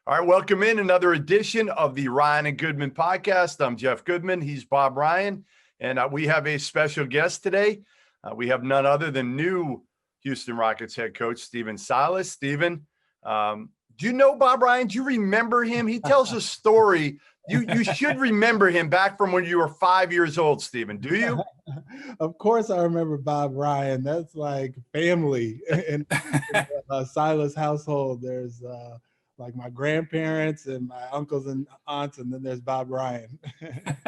All right, welcome in another edition of the Ryan and Goodman podcast. I'm Jeff Goodman. He's Bob Ryan, and we have a special guest today. We have none other than new Houston Rockets head coach Stephen Silas. Stephen, do you know Bob Ryan? Do you remember him? He tells a story. You should remember him back from when you were 5 years old, Stephen. Do you? Of course, I remember Bob Ryan. That's like family in Silas household. There's like my grandparents and my uncles and aunts, and then there's Bob Ryan.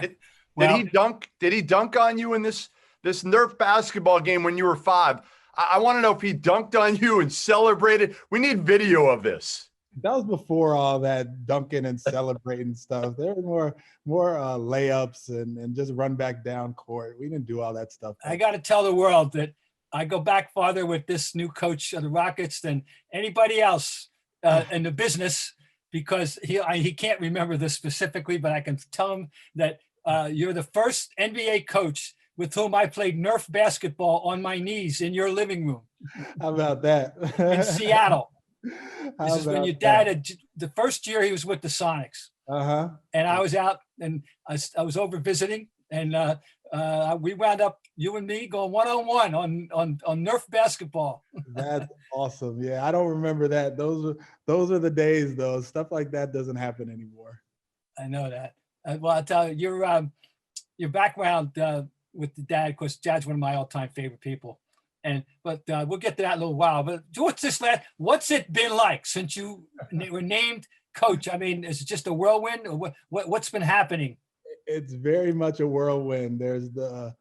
Did he dunk? Did he dunk on you in this Nerf basketball game when you were 5? I want to know if he dunked on you and celebrated. We need video of this. That was before all that dunking and celebrating stuff. There were more layups and just run back down court. We didn't do all that stuff. I got to tell the world that I go back farther with this new coach of the Rockets than anybody else in the business, because he can't remember this specifically, but I can tell him that you're the first NBA coach with whom I played Nerf basketball on my knees in your living room. How about that? In Seattle. This is when your dad the first year he was with the Sonics. Uh-huh. And I was out and I was over visiting, and we wound up, you and me, going one-on-one on Nerf basketball. That's awesome. Yeah, I don't remember that. Those are the days, though. Stuff like that doesn't happen anymore. I know that. Well, I'll tell you, your background with the dad, of course, Dad's one of my all-time favorite people. But we'll get to that in a little while. But what's it been like since you were named coach? I mean, is it just a whirlwind, or what's been happening? It's very much a whirlwind. There's the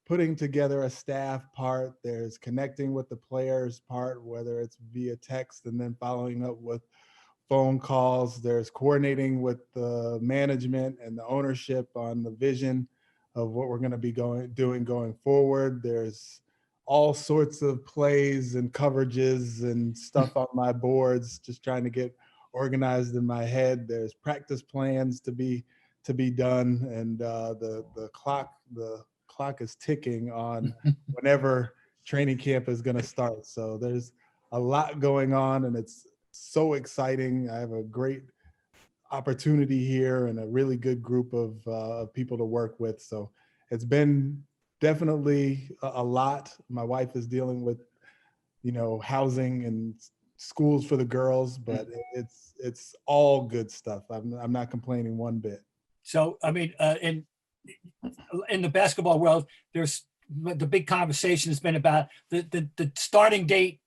putting together a staff part. There's connecting with the players part, whether it's via text and then following up with phone calls. There's coordinating with the management and the ownership on the vision of what we're going to be doing going forward. There's all sorts of plays and coverages and stuff on my boards, just trying to get organized in my head. There's practice plans to be done, and the clock is ticking on whenever training camp is going to start. So there's a lot going on, and it's so exciting. I have a great opportunity here and a really good group of people to work with. So it's been definitely a lot. My wife is dealing with, housing and schools for the girls, but it's all good stuff. I'm not complaining one bit. So, I mean, in the basketball world, there's the big conversation has been about the starting date.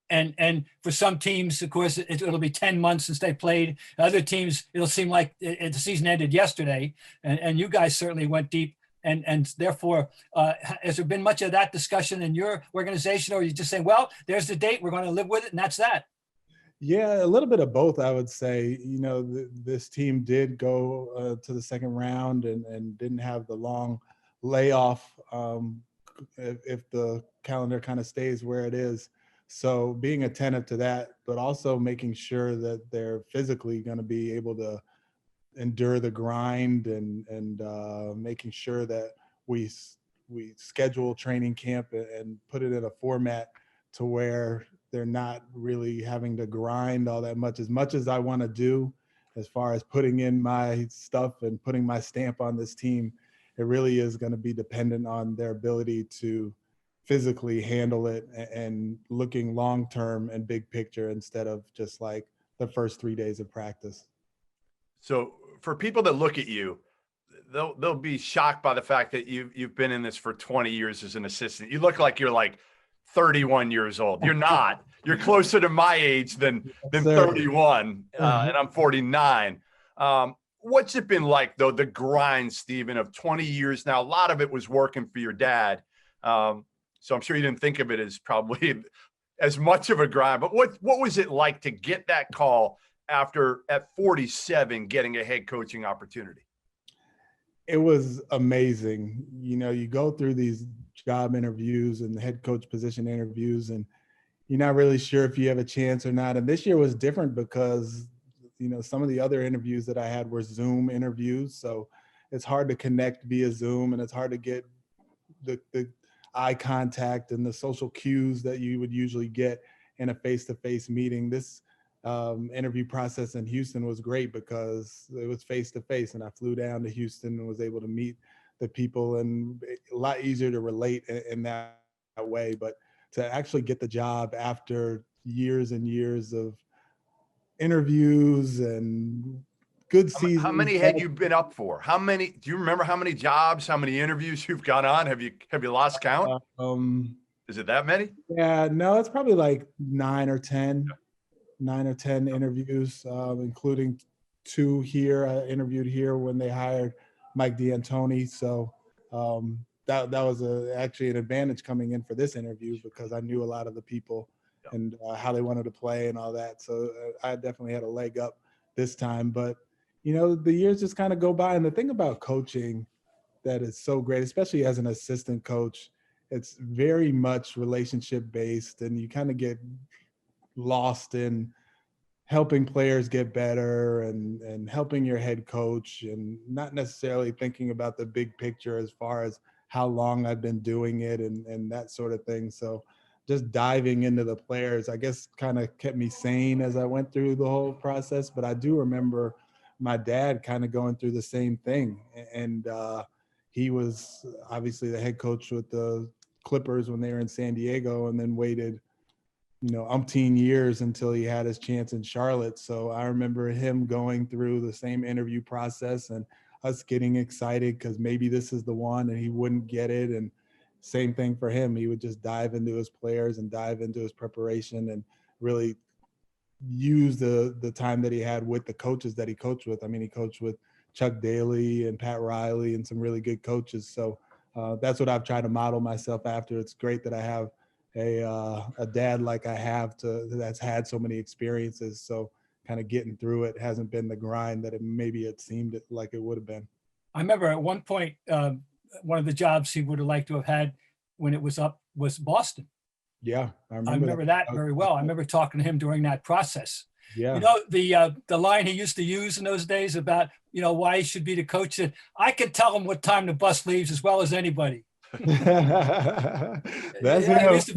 And for some teams, of course, it'll be 10 months since they played. Other teams, it'll seem like the season ended yesterday. And you guys certainly went deep. And therefore, has there been much of that discussion in your organization, or are you just saying, well, there's the date, we're going to live with it, and that's that? Yeah, a little bit of both, I would say. This team did go to the second round and didn't have the long layoff if the calendar kind of stays where it is. So being attentive to that, but also making sure that they're physically going to be able to endure the grind and making sure that we schedule training camp and put it in a format to where they're not really having to grind all that much as I want to do as far as putting in my stuff and putting my stamp on this team. It really is going to be dependent on their ability to physically handle it and looking long-term and big picture instead of just like the first 3 days of practice. So for people that look at you, they'll be shocked by the fact that you've been in this for 20 years as an assistant. You look like you're like 31 years old. You're not. You're closer to my age than 31, and I'm 49. What's it been like, though, the grind, Stephen, of 20 years now? A lot of it was working for your dad. So I'm sure you didn't think of it as probably as much of a grind. But what was it like to get that call after, at 47, getting a head coaching opportunity? It was amazing. You go through these job interviews and the head coach position interviews, and you're not really sure if you have a chance or not. And this year was different because, some of the other interviews that I had were Zoom interviews. So it's hard to connect via Zoom, and it's hard to get the eye contact and the social cues that you would usually get in a face-to-face meeting. This interview process in Houston was great because it was face to face, and I flew down to Houston and was able to meet the people, and a lot easier to relate in that way. But to actually get the job after years and years of interviews and good seasons. How many had you been up for? How many? Do you remember how many jobs, how many interviews you've gone on? Have you lost count? Is it that many? Yeah, no, it's probably like 9 or 10 interviews, including 2 here. I interviewed here when they hired Mike D'Antoni. So that was actually an advantage coming in for this interview because I knew a lot of the people and how they wanted to play and all that. So I definitely had a leg up this time. But, the years just kind of go by. And the thing about coaching that is so great, especially as an assistant coach, it's very much relationship based, and you kind of get lost in helping players get better and helping your head coach, and not necessarily thinking about the big picture as far as how long I've been doing it and that sort of thing. So just diving into the players, I guess, kind of kept me sane as I went through the whole process. But I do remember my dad kind of going through the same thing. And he was obviously the head coach with the Clippers when they were in San Diego, and then waited umpteen years until he had his chance in Charlotte. So I remember him going through the same interview process and us getting excited because maybe this is the one, and he wouldn't get it. And same thing for him. He would just dive into his players and dive into his preparation and really use the time that he had with the coaches that he coached with. I mean, he coached with Chuck Daly and Pat Riley and some really good coaches. So that's what I've tried to model myself after. It's great that I have a dad like I have that's had so many experiences. So kind of getting through it hasn't been the grind that it seemed like it would have been. I remember at one point, one of the jobs he would have liked to have had when it was up was Boston. Yeah, I remember that very well. I remember talking to him during that process. Yeah. The line he used to use in those days about, why he should be the coach, that I can tell him what time the bus leaves as well as anybody. That's we used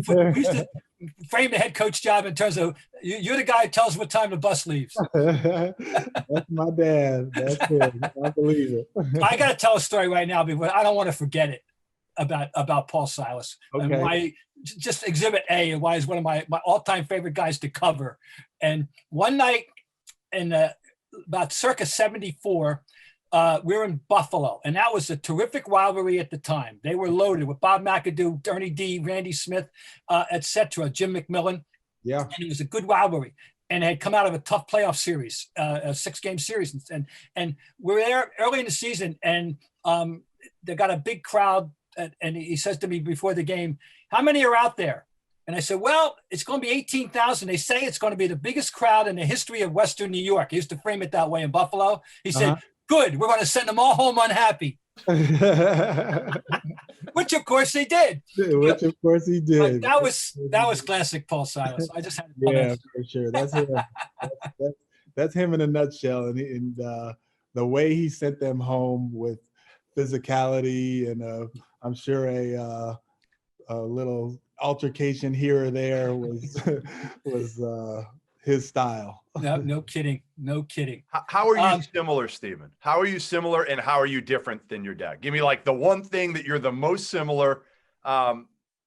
to frame the head coach job in terms of you're the guy who tells what time the bus leaves. That's my dad. That's it. I believe it. I got to tell a story right now because I don't want to forget it about Paul Silas. Okay. And why, just Exhibit A, and why he's one of my all-time favorite guys to cover. And one night in about circa 74, we were in Buffalo, and that was a terrific rivalry at the time. They were loaded with Bob McAdoo, Ernie D, Randy Smith, etc., Jim McMillan. Yeah. And it was a good rivalry, and it had come out of a tough playoff series, a 6-game series. And we were there early in the season, and they got a big crowd, and he says to me before the game, "How many are out there?" And I said, "Well, it's going to be 18,000. They say it's going to be the biggest crowd in the history of Western New York." He used to frame it that way in Buffalo. He said, "Good, we're going to send them all home unhappy." Which of course they did. Which of course he did. That was classic Paul Silas. I just had to yeah, for sure. That's him. That's him in a nutshell. And the way he sent them home with physicality and I'm sure a little altercation here or there was his style. No kidding. How are you similar, Stephen? How are you similar, and how are you different than your dad? Give me like the one thing that you're the most similar,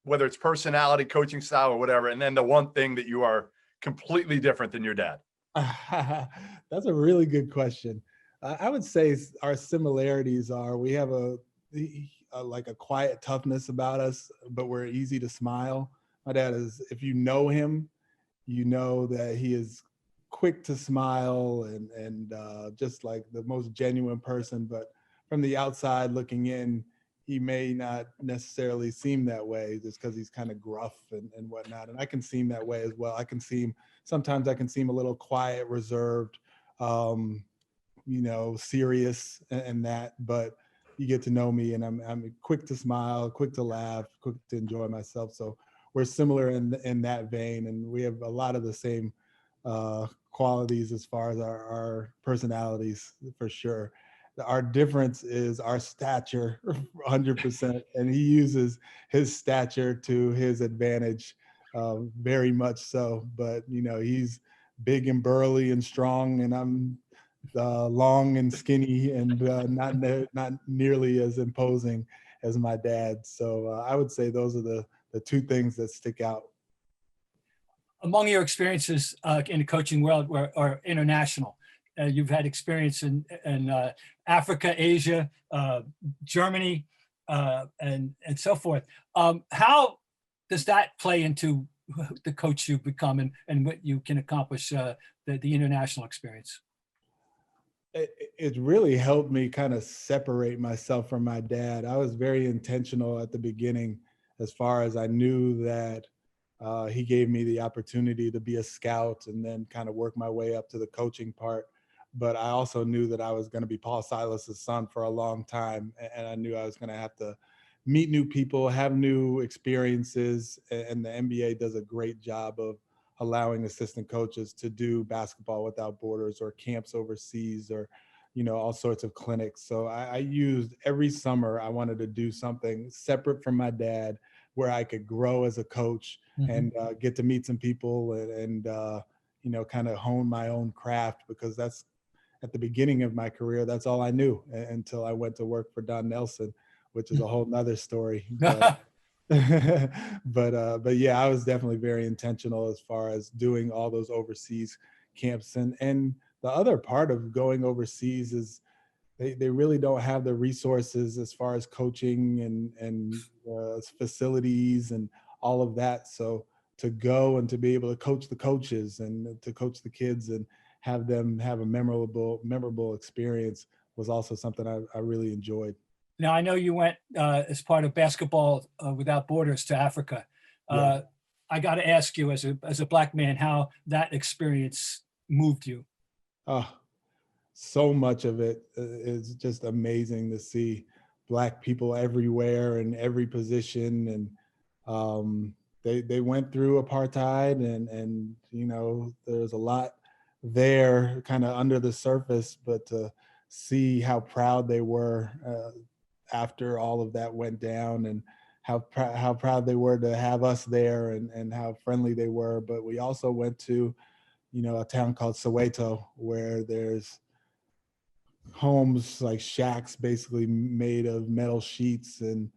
whether it's personality, coaching style, or whatever, and then the one thing that you are completely different than your dad. That's a really good question. I would say our similarities are we have like a quiet toughness about us, but we're easy to smile. My dad is, if you know him, you know that he is quick to smile and just like the most genuine person. But from the outside looking in, he may not necessarily seem that way just because he's kind of gruff and whatnot. And I can seem that way as well. Sometimes I can seem a little quiet, reserved, serious and that, but you get to know me and I'm quick to smile, quick to laugh, quick to enjoy myself. So we're similar in that vein, and we have a lot of the same qualities as far as our personalities, for sure. Our difference is our stature, 100%, and he uses his stature to his advantage, very much so. But he's big and burly and strong, and I'm long and skinny and not nearly as imposing as my dad. So I would say those are the two things that stick out. Among your experiences in the coaching world or international, you've had experience in Africa, Asia, Germany, and so forth. How does that play into the coach you've become and what you can accomplish, the international experience? It really helped me kind of separate myself from my dad. I was very intentional at the beginning, as far as I knew that he gave me the opportunity to be a scout and then kind of work my way up to the coaching part. But I also knew that I was going to be Paul Silas's son for a long time. And I knew I was going to have to meet new people, have new experiences. And the NBA does a great job of allowing assistant coaches to do basketball without borders or camps overseas or, all sorts of clinics. So I used every summer, I wanted to do something separate from my dad where I could grow as a coach and get to meet some people and kind of hone my own craft, because that's at the beginning of my career, that's all I knew until I went to work for Don Nelson, which is a whole nother story. But yeah, I was definitely very intentional as far as doing all those overseas camps. And the other part of going overseas is they really don't have the resources as far as coaching and facilities and all of that. So to go and to be able to coach the coaches and to coach the kids and have them have a memorable experience was also something I really enjoyed. Now, I know you went as part of Basketball Without Borders to Africa. Yeah. I got to ask you, as a Black man, how that experience moved you. Oh, so much of it is just amazing to see Black people everywhere in every position. And they went through apartheid and there's a lot there kind of under the surface, but to see how proud they were after all of that went down, and how proud they were to have us there, and how friendly they were. But we also went to, a town called Soweto, where there's homes like shacks basically made of metal sheets and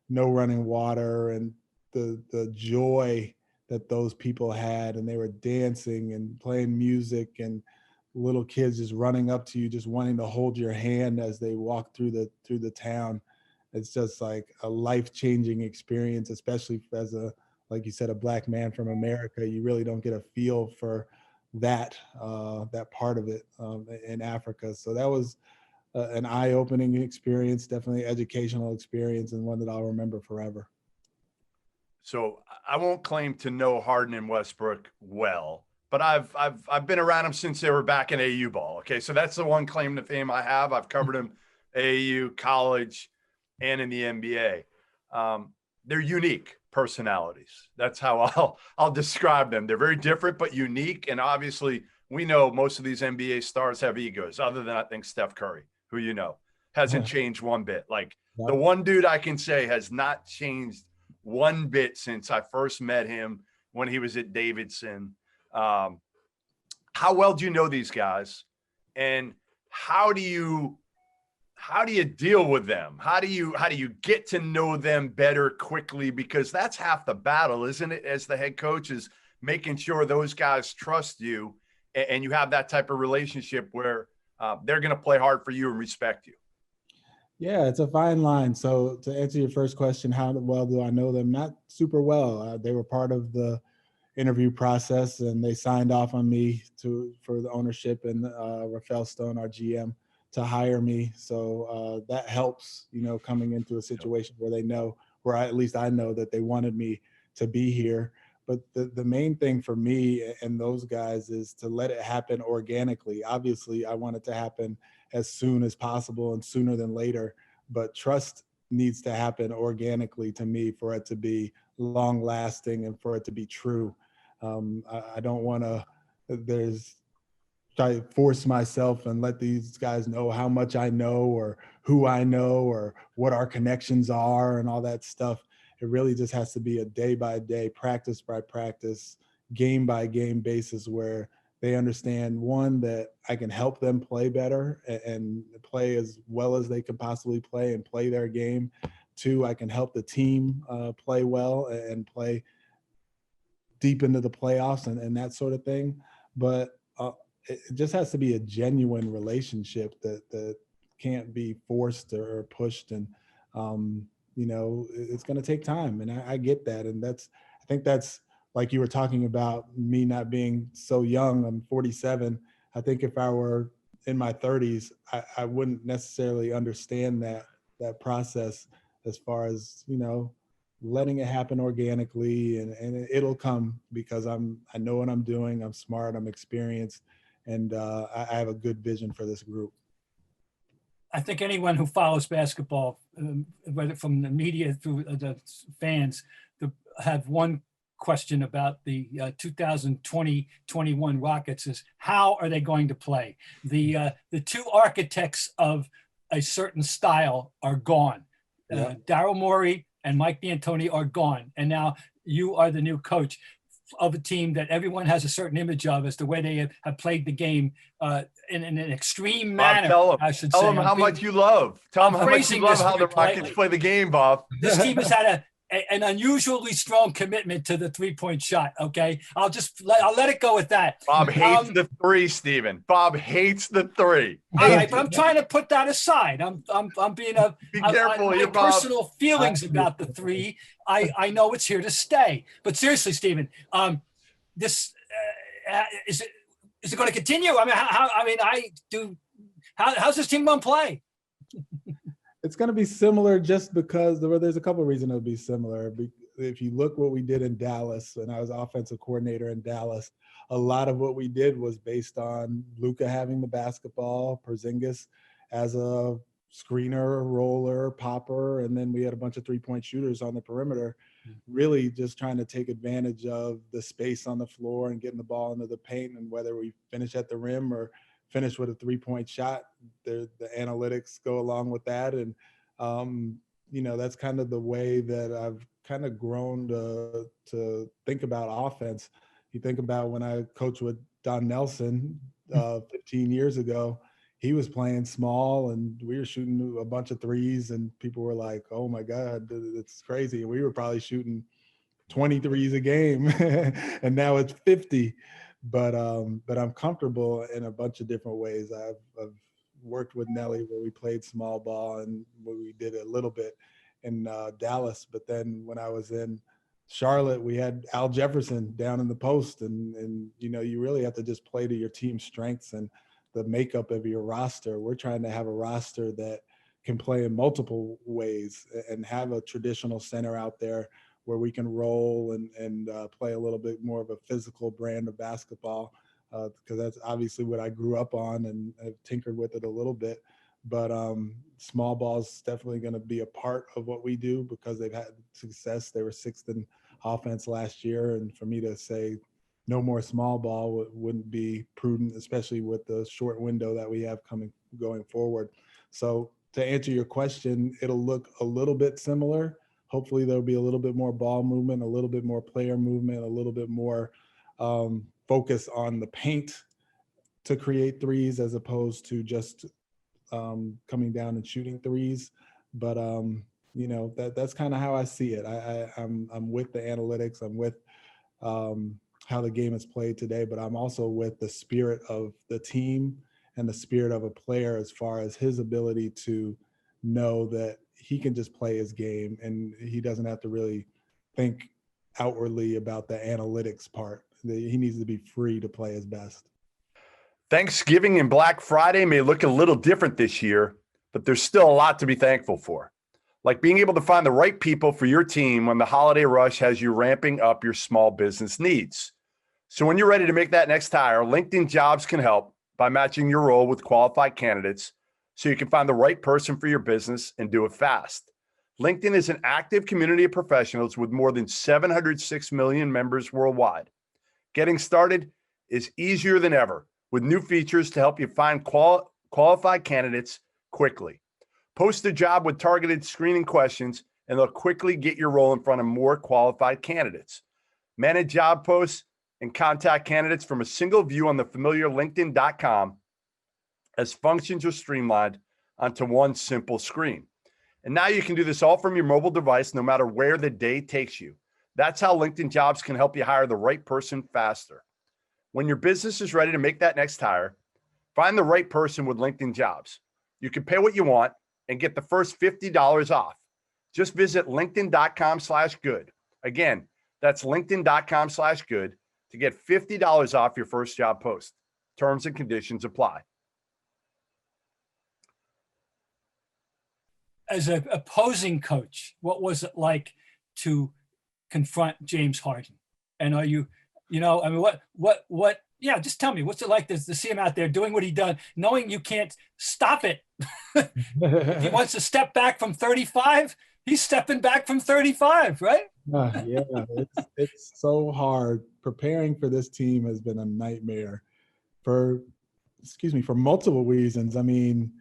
no running water, and the joy that those people had, and they were dancing and playing music, and little kids just running up to you, just wanting to hold your hand as they walk through the town. It's just like a life-changing experience, especially as like you said, a Black man from America. You really don't get a feel for that part of it in Africa. So that was an eye-opening experience, definitely educational experience, and one that I'll remember forever. So I won't claim to know Harden and Westbrook well, but I've been around them since they were back in AAU ball. Okay, so that's the one claim to fame I have. I've covered them AAU, college, and in the NBA. They're unique personalities. That's how I'll describe them. They're very different but unique, and obviously we know most of these NBA stars have egos, other than I think Steph Curry, who hasn't changed one bit. Like the one dude I can say has not changed one bit since I first met him when he was at Davidson. How well do you know these guys, and how do you deal with them? How do you get to know them better quickly? Because that's half the battle, isn't it? As the head coach, is making sure those guys trust you and you have that type of relationship where they're going to play hard for you and respect you. Yeah, it's a fine line. So to answer your first question, how well do I know them? Not super well. They were part of the interview process, and they signed off on me for the ownership and Rafael Stone, our GM, to hire me. So that helps, coming into a situation where they know, where at least I know that they wanted me to be here. But the main thing for me and those guys is to let it happen organically. Obviously, I want it to happen as soon as possible and sooner than later, but trust needs to happen organically to me for it to be long lasting and for it to be true. I don't want to try to force myself and let these guys know how much I know or who I know or what our connections are and all that stuff. It really just has to be a day by day, practice by practice, game by game basis where They understand, one, that I can help them play better and play as well as they can possibly play and play their game. Two, I can help the team play well and play deep into the playoffs and that sort of thing. But it just has to be a genuine relationship that can't be forced or pushed. And, it's going to take time. And I get that. And I think that's, like you were talking about me not being so young. I'm 47. I think if I were in my 30s, I wouldn't necessarily understand that process as far as, letting it happen organically, and it'll come because I know what I'm doing. I'm smart, I'm experienced, and I have a good vision for this group. I think anyone who follows basketball, whether from the media through the fans, have one question about the 2020-21 Rockets is how are they going to play? The two architects of a certain style are gone. Yeah. Daryl Morey and Mike D'Antoni are gone. And now you are the new coach of a team that everyone has a certain image of as the way they have played the game in an extreme manner. Bob, I should tell say. them how much you love. Tell them how much you love how the Rockets play the game, Bob. This team has had an unusually strong commitment to the 3-point shot. Okay, I'll let it go with that. Bob hates the three, Stephen. Bob hates the three. All right, but I'm trying to put that aside. I'm being Be careful, my Bob. personal feelings about the three. I know it's here to stay. But seriously, Stephen, this is it going to continue? I mean, how's this team going to play? It's going to be similar just because there's a couple of reasons it'll be similar. If you look what we did in Dallas, and I was offensive coordinator in Dallas, a lot of what we did was based on Luka having the basketball, Porzingis as a screener, roller, popper, and then we had a bunch of 3-point shooters on the perimeter, really just trying to take advantage of the space on the floor and getting the ball into the paint, and whether we finish at the rim or finish with a 3-point shot, the analytics go along with that. And, that's kind of the way that I've kind of grown to think about offense. You think about when I coached with Don Nelson 15 years ago, he was playing small and we were shooting a bunch of threes and people were like, oh my God, it's crazy. And we were probably shooting 20 threes a game and now it's 50. But I'm comfortable in a bunch of different ways. I've worked with Nelly where we played small ball and we did a little bit in Dallas. But then when I was in Charlotte, we had Al Jefferson down in the post, and you really have to just play to your team's strengths and the makeup of your roster. We're trying to have a roster that can play in multiple ways and have a traditional center out there where we can roll and play a little bit more of a physical brand of basketball, because that's obviously what I grew up on and have tinkered with it a little bit. But small ball is definitely going to be a part of what we do because they've had success. They were 6th in offense last year, and for me to say no more small ball wouldn't be prudent, especially with the short window that we have going forward. So to answer your question, it'll look a little bit similar. Hopefully there'll be a little bit more ball movement, a little bit more player movement, a little bit more focus on the paint to create threes as opposed to just coming down and shooting threes. But that's kind of how I see it. I'm with the analytics. I'm with how the game is played today, but I'm also with the spirit of the team and the spirit of a player as far as his ability to know that he can just play his game and he doesn't have to really think outwardly about the analytics part. He needs to be free to play his best. Thanksgiving and Black Friday may look a little different this year, but there's still a lot to be thankful for. Like being able to find the right people for your team when the holiday rush has you ramping up your small business needs. So when you're ready to make that next hire, LinkedIn Jobs can help by matching your role with qualified candidates so you can find the right person for your business and do it fast. LinkedIn is an active community of professionals with more than 706 million members worldwide. Getting started is easier than ever with new features to help you find qualified candidates quickly. Post a job with targeted screening questions, and they'll quickly get your role in front of more qualified candidates. Manage job posts and contact candidates from a single view on the familiar LinkedIn.com as functions are streamlined onto one simple screen. And now you can do this all from your mobile device, no matter where the day takes you. That's how LinkedIn Jobs can help you hire the right person faster. When your business is ready to make that next hire, find the right person with LinkedIn Jobs. You can pay what you want and get the first $50 off. Just visit linkedin.com/good. Again, that's linkedin.com/good to get $50 off your first job post. Terms and conditions apply. As an opposing coach, what was it like to confront James Harden? And are you, I mean, what, yeah, just tell me, what's it like to see him out there doing what he does, knowing you can't stop it? If he wants to step back from 35, he's stepping back from 35, right? Yeah, it's so hard. Preparing for this team has been a nightmare for multiple reasons. I mean,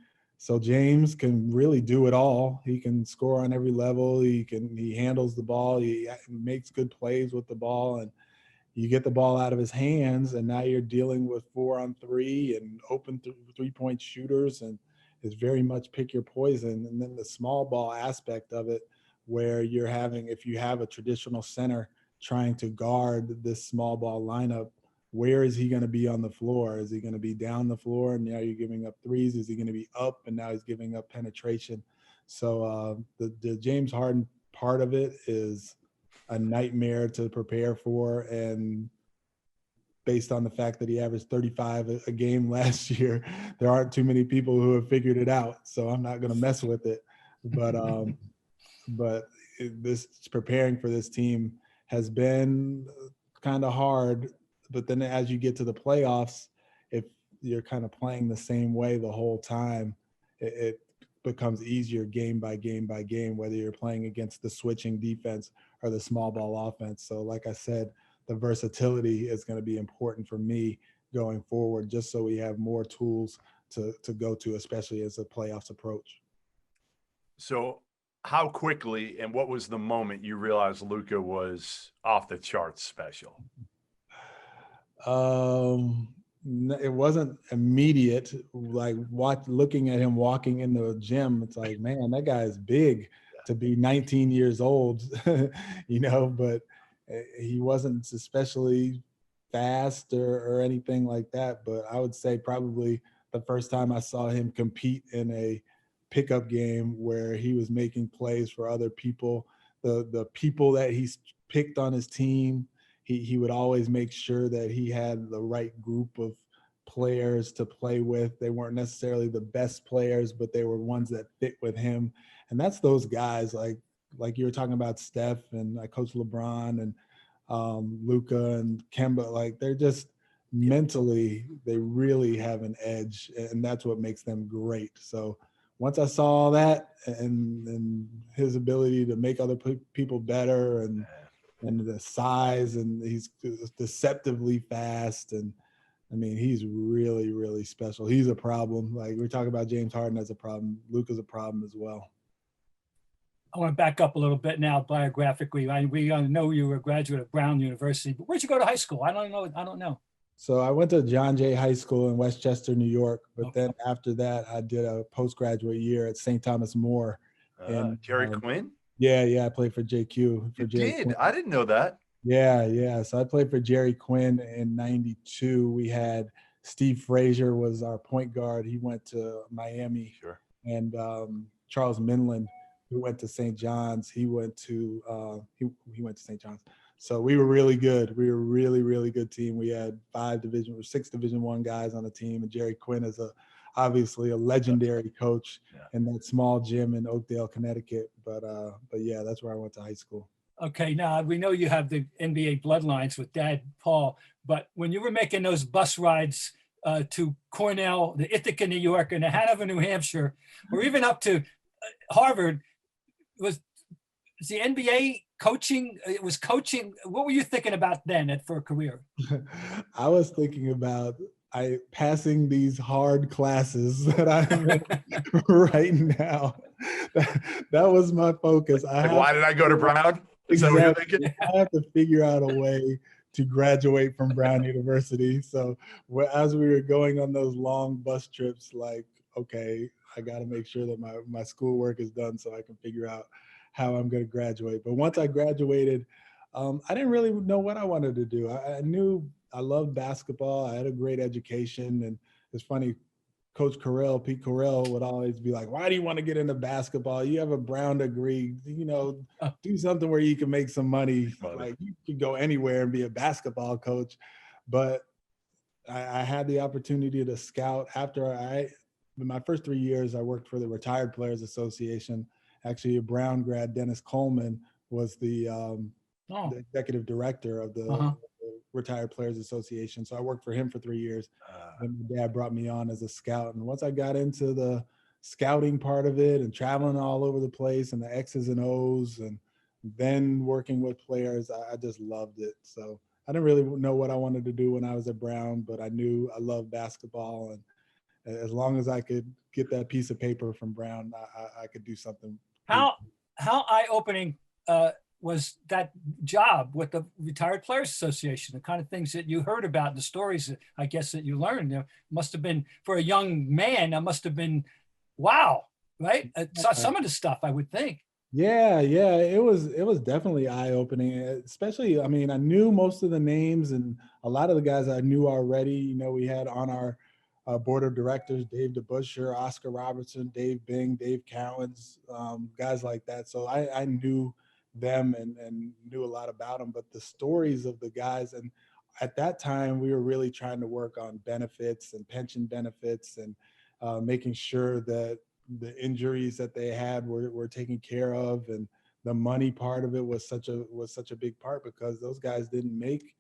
so James can really do it all. He can score on every level. He handles the ball. He makes good plays with the ball, and you get the ball out of his hands, and now you're dealing with 4-on-3 and open 3-point shooters, and it's very much pick your poison. And then the small ball aspect of it, where if you have a traditional center trying to guard this small ball lineup, where is he going to be on the floor? Is he going to be down the floor and now you're giving up threes? Is he going to be up and now he's giving up penetration? So the James Harden part of it is a nightmare to prepare for. And based on the fact that he averaged 35 a game last year, there aren't too many people who have figured it out. So I'm not going to mess with it. But this preparing for this team has been kind of hard. But then as you get to the playoffs, if you're kind of playing the same way the whole time, it becomes easier game by game by game, whether you're playing against the switching defense or the small ball offense. So like I said, the versatility is going to be important for me going forward, just so we have more tools to go to, especially as the playoffs approach. So how quickly and what was the moment you realized Luka was off the charts special? It wasn't immediate. Like looking at him walking in the gym, it's like, man, that guy is big to be 19 years old, but he wasn't especially fast or anything like that. But I would say probably the first time I saw him compete in a pickup game where he was making plays for other people, the people that he's picked on his team, he would always make sure that he had the right group of players to play with. They weren't necessarily the best players, but they were ones that fit with him. And that's those guys like you were talking about Steph and Coach LeBron and Luka and Kemba. Like they're just mentally, they really have an edge, and that's what makes them great. So once I saw that and his ability to make other people better and the size, and he's deceptively fast. And I mean, he's really, really special. He's a problem. Like we're talking about James Harden as a problem. Luka's a problem as well. I want to back up a little bit now biographically. We know you were a graduate of Brown University, but where'd you go to high school? I don't know. So I went to John Jay High School in Westchester, New York. But then after that, I did a postgraduate year at St. Thomas More. And Jerry Quinn? Yeah, I played for JQ. You did? I didn't know that. Yeah. So I played for Jerry Quinn in '92. We had Steve Frazier was our point guard. He went to Miami. Sure. And Charles Minlin, who went to St. John's, he went to St. John's. So we were really good. We were a really, really good team. We had 6 Division I guys on the team, and Jerry Quinn is obviously a legendary coach in that small gym in Oakdale, Connecticut. But yeah, that's where I went to high school. Okay, now we know you have the NBA bloodlines with Dad Paul, but when you were making those bus rides to Cornell, the Ithaca, New York, and the Hanover, New Hampshire, or even up to Harvard, was the NBA coaching? It was coaching. What were you thinking about then for a career? I was thinking about passing these hard classes that I'm in right now. That was my focus. Why did I go to Brown? Is that what you're thinking? I have to figure out a way to graduate from Brown University. So as we were going on those long bus trips, like, okay, I got to make sure that my schoolwork is done so I can figure out how I'm going to graduate. But once I graduated, I didn't really know what I wanted to do. I knew I loved basketball. I had a great education. And it's funny, Coach Pete Carell would always be like, why do you want to get into basketball? You have a Brown degree, do something where you can make some money. Like, you could go anywhere and be a basketball coach. But I had the opportunity to scout in my first 3 years, I worked for the Retired Players Association. Actually, a Brown grad, Dennis Coleman, was the executive director of the Retired Players Association. So I worked for him for 3 years. And my dad brought me on as a scout. And once I got into the scouting part of it and traveling all over the place and the X's and O's and then working with players, I just loved it. So I didn't really know what I wanted to do when I was at Brown, but I knew I loved basketball. And as long as I could get that piece of paper from Brown, I could do something. How eye-opening was that job with the Retired Players Association? The kind of things that you heard about, the stories that I guess that you learned, must have been, for a young man, that must have been, wow, right? Some of the stuff, I would think. Yeah, it was definitely eye-opening, especially, I mean, I knew most of the names and a lot of the guys I knew already. We had on our board of directors, Dave DeBuscher, Oscar Robertson, Dave Bing, Dave Cowens, guys like that. So I knew them and knew a lot about them, but the stories of the guys, and at that time we were really trying to work on benefits and pension benefits and making sure that the injuries that they had were taken care of, and the money part of it was such a big part because those guys didn't make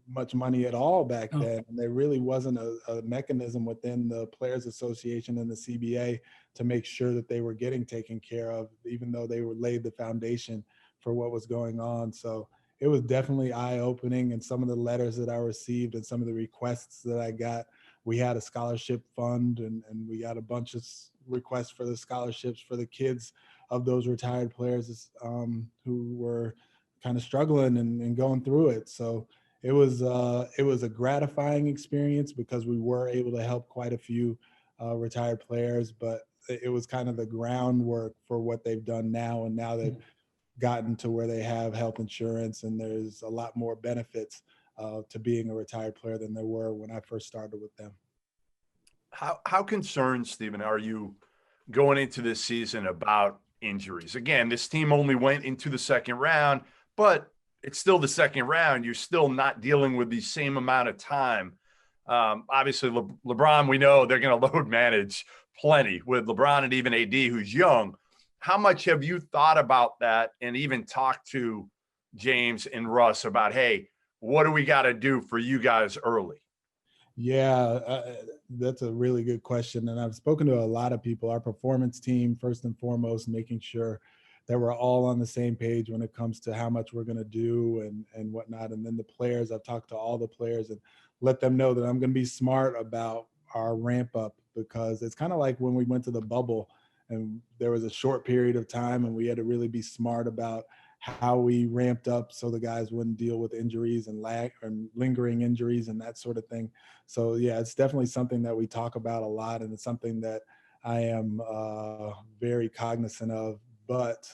much money at all back then. And there really wasn't a mechanism within the Players Association and the CBA to make sure that they were getting taken care of, even though they were laid the foundation for what was going on. So it was definitely eye-opening. And some of the letters that I received and some of the requests that I got, we had a scholarship fund and we got a bunch of requests for the scholarships for the kids of those retired players who were kind of struggling and going through it. So it was a gratifying experience because we were able to help quite a few retired players, but it was kind of the groundwork for what they've done now. And now they've gotten to where they have health insurance and there's a lot more benefits to being a retired player than there were when I first started with them. How concerned, Stephen, are you going into this season about injuries? Again, this team only went into the second round, but it's still the second round. You're still not dealing with the same amount of time. Obviously, LeBron, we know they're going to load manage plenty with LeBron and even AD, who's young. How much have you thought about that and even talked to James and Russ about, hey, what do we got to do for you guys early? Yeah, that's a really good question. And I've spoken to a lot of people, our performance team, first and foremost, making sure that we're all on the same page when it comes to how much we're going to do and whatnot. And then the players, I've talked to all the players and let them know that I'm going to be smart about our ramp up, because it's kind of like when we went to the bubble and there was a short period of time and we had to really be smart about how we ramped up so the guys wouldn't deal with injuries and lingering injuries and that sort of thing. So yeah, it's definitely something that we talk about a lot, and it's something that I am very cognizant of. But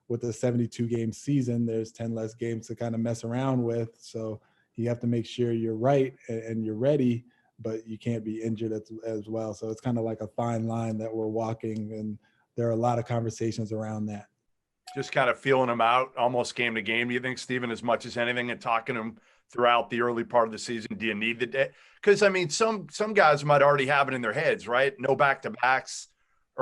with the 72 game season, there's 10 less games to kind of mess around with. So you have to make sure you're right and you're ready, but you can't be injured as well. So it's kind of like a fine line that we're walking, and there are a lot of conversations around that. Just kind of feeling them out almost game to game. Do you think, Stephen, as much as anything, and talking to them throughout the early part of the season, do you need the day? Because, I mean, some guys might already have it in their heads, right? No back-to-backs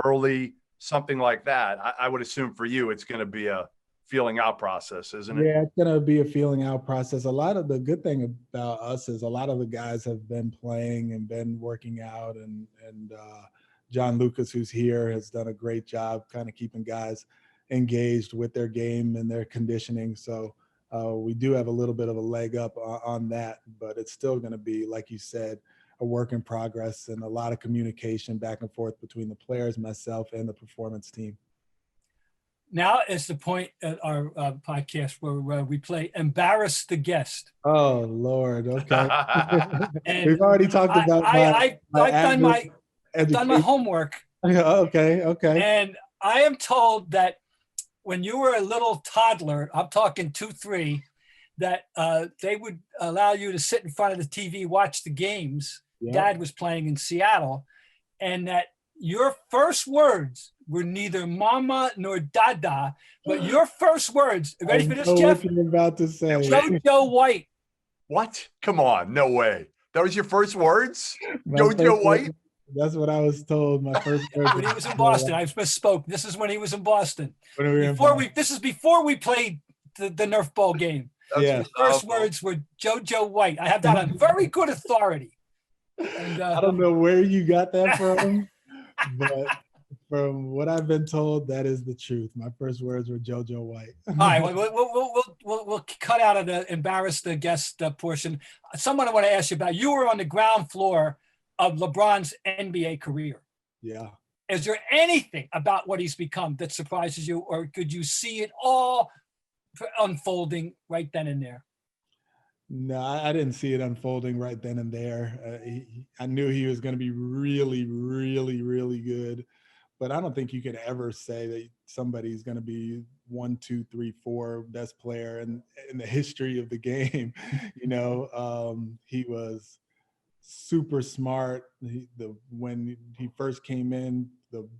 early, something like that. I would assume for you it's going to be a feeling out process, isn't it? Yeah, it's going to be a feeling out process. A lot of the good thing about us is a lot of the guys have been playing and been working out, and John Lucas, who's here, has done a great job kind of keeping guys engaged with their game and their conditioning. So we do have a little bit of a leg up on that, but it's still going to be, like you said, a work in progress and a lot of communication back and forth between the players, myself, and the performance team. Now is the point at our podcast where we play Embarrass the Guest. Oh, Lord. Okay. And We've already talked about I've done my education. homework. Okay. And I am told that when you were a little toddler, I'm talking 2, 3, that they would allow you to sit in front of the TV, watch the games. Yep. Dad was playing in Seattle, and that your first words were neither mama nor dada, but your first words, ready for this, Jeff? What you're about to say. JoJo White. What? Come on. No way. That was your first words? My JoJo first White? word- That's what I was told. My first word When he was in Boston. I misspoke. This is when he was in Boston. When we were in This is before we played the Nerf ball game. Yeah. His first words were JoJo White. I have that on very good authority. And, I don't know where you got that from, but from what I've been told, that is the truth. My first words were JoJo White. All right, we'll cut out of the embarrass the guest portion. Someone I want to ask you about. You were on the ground floor of LeBron's NBA career. Yeah. Is there anything about what he's become that surprises you, or could you see it all unfolding right then and there? No, I didn't see it unfolding right then and there. I knew he was going to be really, really, really good, but I don't think you could ever say that somebody's going to be 1, 2, 3, 4 best player in the history of the game. He was super smart. When he first came in,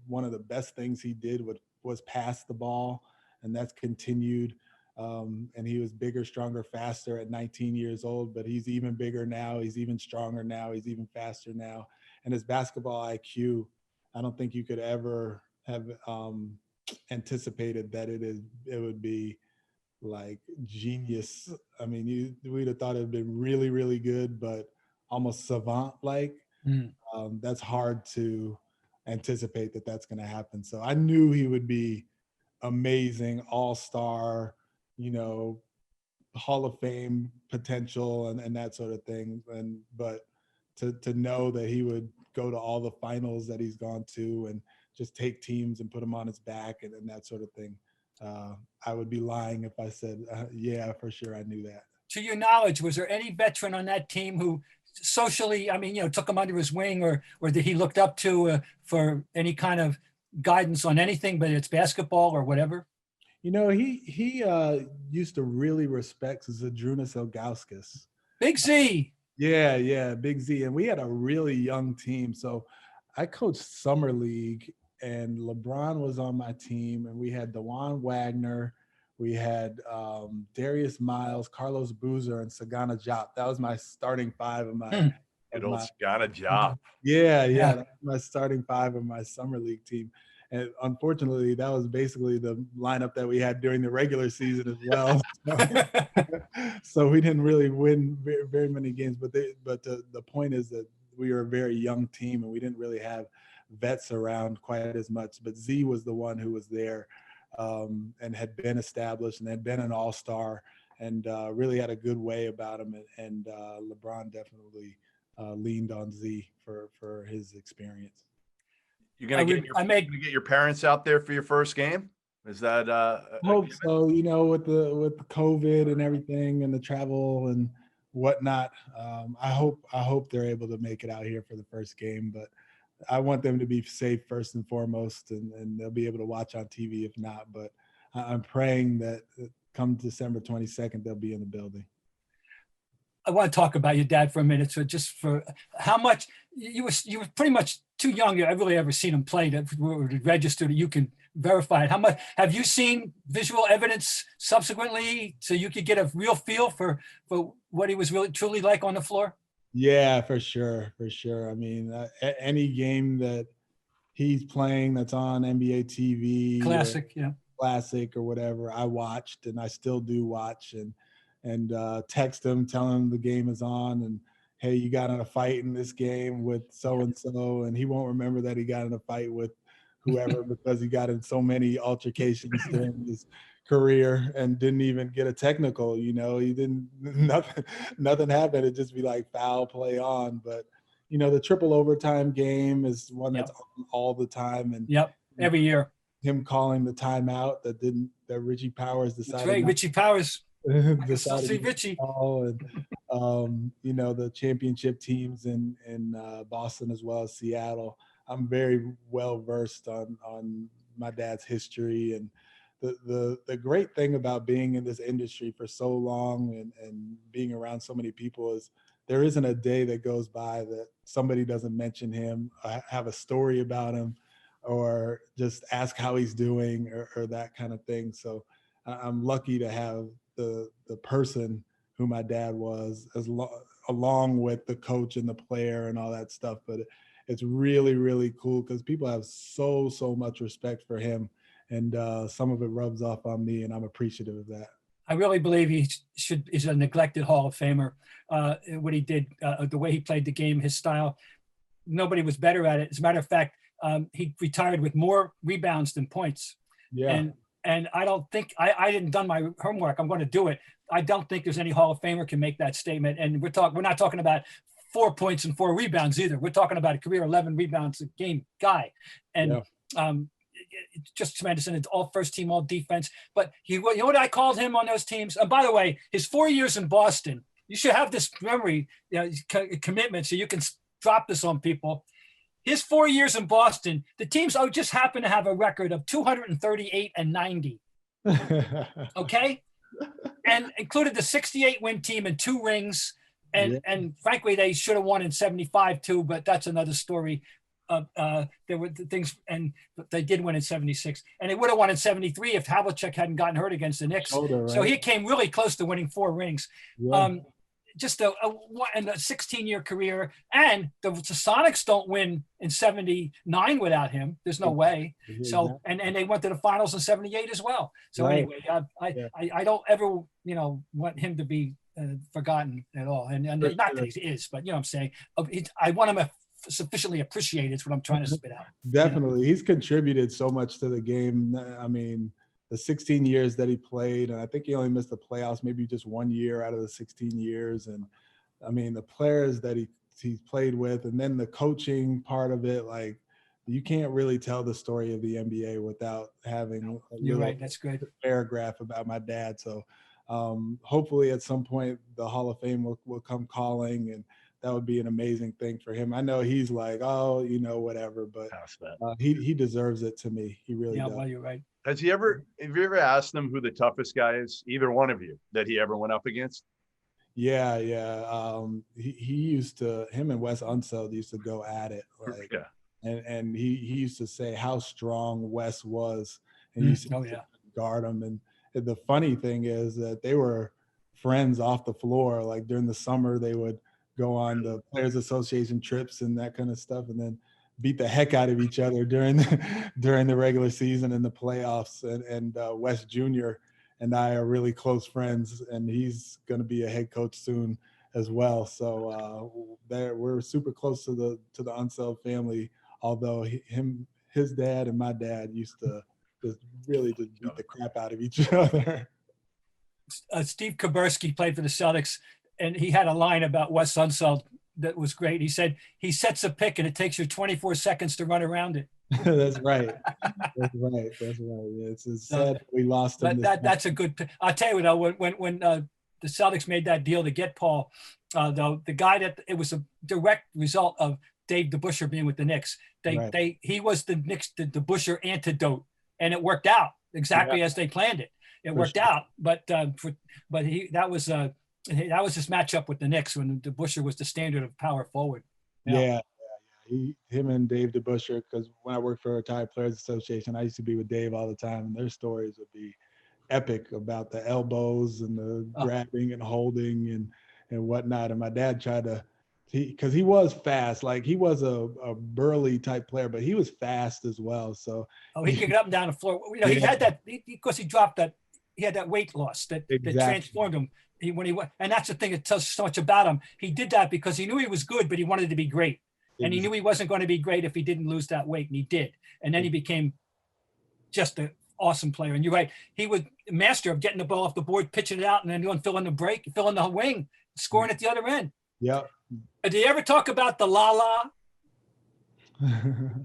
one of the best things he did was pass the ball, and that's continued. And he was bigger, stronger, faster at 19 years old, but he's even bigger now. He's even stronger now. He's even faster now. And his basketball IQ, I don't think you could ever have anticipated that it would be like genius. I mean, we'd have thought it would have been really, really good, but almost savant-like. That's hard to anticipate that that's going to happen. So I knew he would be amazing, all-star, Hall of Fame potential and that sort of thing. But to know that he would go to all the finals that he's gone to and just take teams and put them on his back and that sort of thing, I would be lying if I said, yeah, for sure I knew that. To your knowledge, was there any veteran on that team who socially, took him under his wing or that he looked up to for any kind of guidance on anything, but it's basketball or whatever? He used to really respect Zydrunas Ilgauskas. Big Z. Yeah, Big Z. And we had a really young team. So I coached Summer League, and LeBron was on my team, and we had DeJuan Wagner. We had Darius Miles, Carlos Boozer, and Sagana Diop. That was my starting 5 of my Good old Sagana Diop. Yeah. That was my starting 5 of my Summer League team. And unfortunately, that was basically the lineup that we had during the regular season as well. So we didn't really win very, very many games. But the point is that we were a very young team, and we didn't really have vets around quite as much. But Z was the one who was there and had been established and had been an all-star and really had a good way about him. And LeBron definitely leaned on Z for his experience. You're gonna get your parents out there for your first game? Is that hope so? With the COVID and everything and the travel and whatnot, I hope they're able to make it out here for the first game. But I want them to be safe first and foremost, and they'll be able to watch on TV if not. But I'm praying that come December 22nd they'll be in the building. I want to talk about your dad for a minute. So just for how much you were pretty much too young. I've really ever seen him play to register that you can verify it. How much have you seen visual evidence subsequently so you could get a real feel for what he was really truly like on the floor? Yeah, for sure. I mean, any game that he's playing that's on NBA TV, classic or whatever, I watched, and I still do watch and text him, telling him the game is on, and hey, you got in a fight in this game with so-and-so, and he won't remember that he got in a fight with whoever because he got in so many altercations during his career and didn't even get a technical. He didn't, nothing happened. It'd just be like foul, play on. But the triple overtime game is one that's on all the time. And every year. him calling the timeout that Richie Powers decided. That's right, Richie Powers. decided See Richie. and the championship teams in Boston as well as Seattle. I'm very well versed on my dad's history, and the great thing about being in this industry for so long and being around so many people is there isn't a day that goes by that somebody doesn't mention him, have a story about him, or just ask how he's doing or that kind of thing. So I'm lucky to have the person who my dad was along with the coach and the player and all that stuff. But it's really, really cool because people have so much respect for him, and some of it rubs off on me, and I'm appreciative of that. I really believe he's a neglected Hall of Famer. What he did, the way he played the game, his style, nobody was better at it. As a matter of fact, he retired with more rebounds than points. Yeah. And I don't think I didn't done my homework. I'm going to do it. I don't think there's any Hall of Famer can make that statement. And we're not talking about 4 points and 4 rebounds either. We're talking about a career 11 rebounds a game guy. And just tremendous, and it's all first team, all defense. But you know what I called him on those teams? And by the way, his 4 years in Boston, you should have this memory, commitment, so you can drop this on people. His 4 years in Boston, the teams just happen to have a record of 238-90. Okay, and included the 68 win team and 2 rings, and frankly, they should have won in 75 too, but that's another story. There were things, and they did win in 76, and they would have won in 73 if Havlicek hadn't gotten hurt against the Knicks. Right? So he came really close to winning 4 rings. Yeah. Just a 16-year career, and the Sonics don't win in 79 without him. There's no way. So and they went to the finals in 78 as well. So anyway, I don't ever want him to be forgotten at all, and not that he is, but you know what I'm saying. I want him sufficiently appreciated. Is what I'm trying to spit out. Definitely, he's contributed so much to the game. I mean, the 16 years that he played, and I think he only missed the playoffs maybe just 1 year out of the 16 years. And I mean, the players that he's played with, and then the coaching part of it, like you can't really tell the story of the NBA without having That's great. Paragraph about my dad. So hopefully at some point the Hall of Fame will come calling, and that would be an amazing thing for him. I know he's like, whatever, but he deserves it to me. He really does. Well, you're right. Have you ever asked him who the toughest guy is, either one of you, that he ever went up against? Yeah. He used to, him and Wes Unseld used to go at it. And he used to say how strong Wes was, and he used to guard him. And the funny thing is that they were friends off the floor. Like during the summer, they would go on the Players Association trips and that kind of stuff, and then beat the heck out of each other during the regular season and the playoffs. And Wes Jr. and I are really close friends, and he's going to be a head coach soon as well. So we're super close to the Unseld family, although his dad and my dad used to just beat the crap out of each other. Steve Kuberski played for the Celtics, and he had a line about Wes Unseld that was great. He said, he sets a pick and it takes you 24 seconds to run around it. That's right. That's right. It's sad we lost him. That's a good pick. I'll tell you what, when the Celtics made that deal to get Paul, the guy that it was a direct result of Dave DeBusschere being with the Knicks. He was the Knicks, the DeBusschere antidote, and it worked out exactly as they planned it. It worked out, but that was his matchup with the Knicks when DeBusschere was the standard of power forward. Him and Dave DeBusschere, because when I worked for Retired Players Association, I used to be with Dave all the time, and their stories would be epic about the elbows and the grabbing and holding and whatnot. And my dad tried to, because he was fast, like he was a burly type player, but he was fast as well. So he could get up and down the floor. He had that because he dropped that. He had that weight loss that transformed him. And that's the thing that tells so much about him. He did that because he knew he was good, but he wanted to be great. And he knew he wasn't going to be great if he didn't lose that weight, and he did. And then he became just an awesome player. And you're right, he was a master of getting the ball off the board, pitching it out, and then filling the wing, scoring at the other end. Yeah. Did you ever talk about the la-la?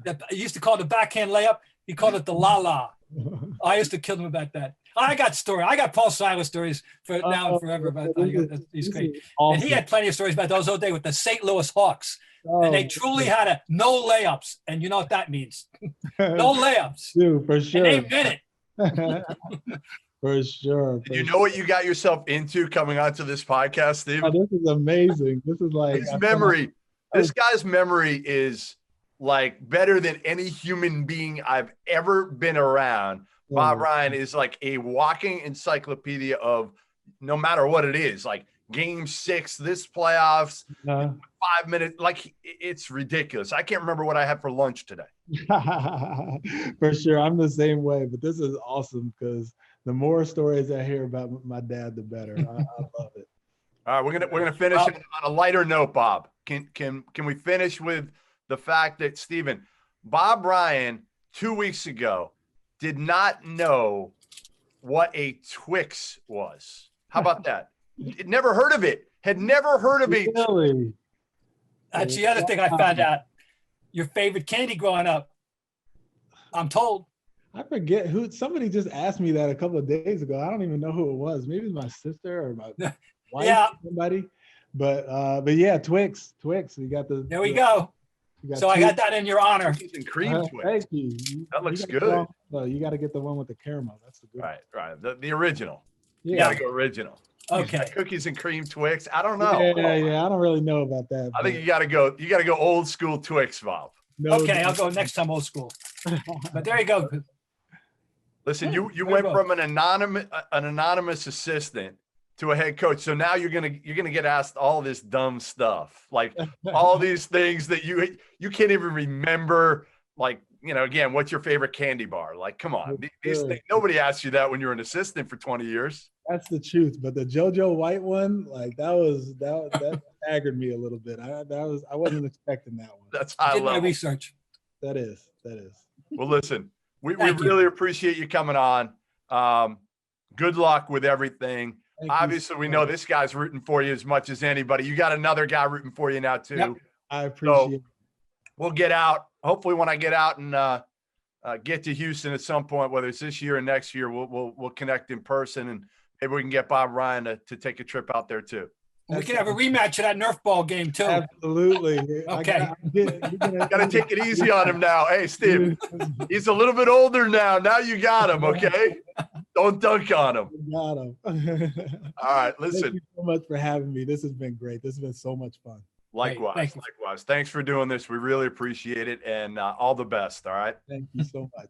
That I used to call the backhand layup. He called it the la la. I used to kill him about that. I got Paul Silas stories for now and forever about he's great. Awesome. And he had plenty of stories about those old days with the St. Louis Hawks. And they truly had no layups. And you know what that means. No layups. Dude, for sure. And they meant it. For sure. You know what you got yourself into coming onto this podcast, Steve? Oh, this is amazing. This is like his memory. This guy's memory is like better than any human being I've ever been around. Bob Ryan is like a walking encyclopedia of no matter what it is, like game 6, this playoffs, 5 minutes. Like it's ridiculous. I can't remember what I had for lunch today. For sure. I'm the same way, but this is awesome because the more stories I hear about my dad, the better. I love it. All right, we're gonna finish on a lighter note, Bob. Can we finish with the fact that Stephen, Bob Ryan 2 weeks ago did not know what a Twix was. How about that? Never heard of it. Had never heard of it. Really? That's the other thing I found out. Your favorite candy growing up. I'm told. I forget who. Somebody just asked me that a couple of days ago. I don't even know who it was. Maybe it's my sister or my wife. Yeah. Or somebody. But yeah, Twix. We got the. There we go. So I got that in your honor. And cream Twix. Thank you. That looks good. You got to get the one with the caramel. That's the good. Right. The original. Yeah. You got to go original. Okay. Cookies and cream Twix. I don't know. Yeah. I don't really know about that. I think you got to go old school Twix, Bob. No, okay, I'll go next time old school. But there you go. Listen, you went from an anonymous assistant to a head coach. So now you're gonna get asked all this dumb stuff, like all these things that you can't even remember. Like, again, what's your favorite candy bar? Like, come on, these things, nobody asked you that when you're an assistant for 20 years. That's the truth. But the JoJo White one, like that staggered me a little bit. I wasn't expecting that one. That's high Did my level. research. That is. Well, listen, we Thank you. really appreciate you coming on. Good luck with everything. Thank Obviously, you. we know this guy's rooting for you as much as anybody. You got another guy rooting for you now too. Yep. I appreciate it. We'll get out. Hopefully, when I get out and get to Houston at some point, whether it's this year or next year, we'll connect in person, and maybe we can get Bob Ryan to take a trip out there too. We can have a rematch of that Nerf ball game too. Absolutely. Okay. Got to take it easy on him now. Hey, Steve, he's a little bit older now. Now you got him, okay? Don't dunk on him. Got him. All right, listen. Thank you so much for having me. This has been great. This has been so much fun. Likewise. Thanks for doing this. We really appreciate it, and all the best, all right? Thank you so much.